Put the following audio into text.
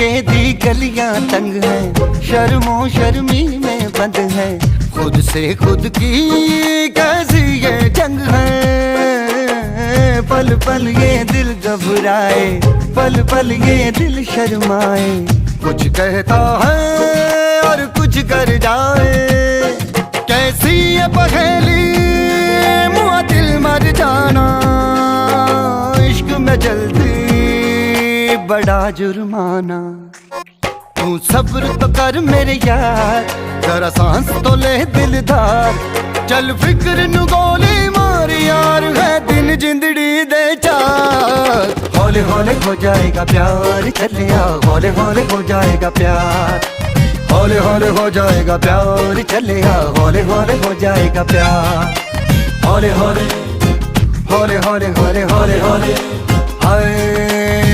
इश्के दी गलियां तंग है, शर्मो शर्मी में बंद है, खुद से खुद की कैसी ये जंग है। पल पल ये दिल घबराए, पल पल ये दिल शर्माए, कुछ कहता है और कुछ कर जाए। कैसी ये पहेली मुआ दिल मर जाना, इश्क में जल्दी बड़ा जुर्माना। तू सब्र तो कर मेरे यार, जरा सांस तो ले दिलदार, चल फिक्र नु गोली मार यार, है दिन जिंदड़ी दे चार। हौले हौले हो जाएगा प्यार, चलिया हौले हौले हो जाएगा प्यार, हौले हौले हो जाएगा प्यार, चलिया हौले हौले हो जाएगा प्यार। हौले हौले हौले हौले हौले हौले हौले हाय।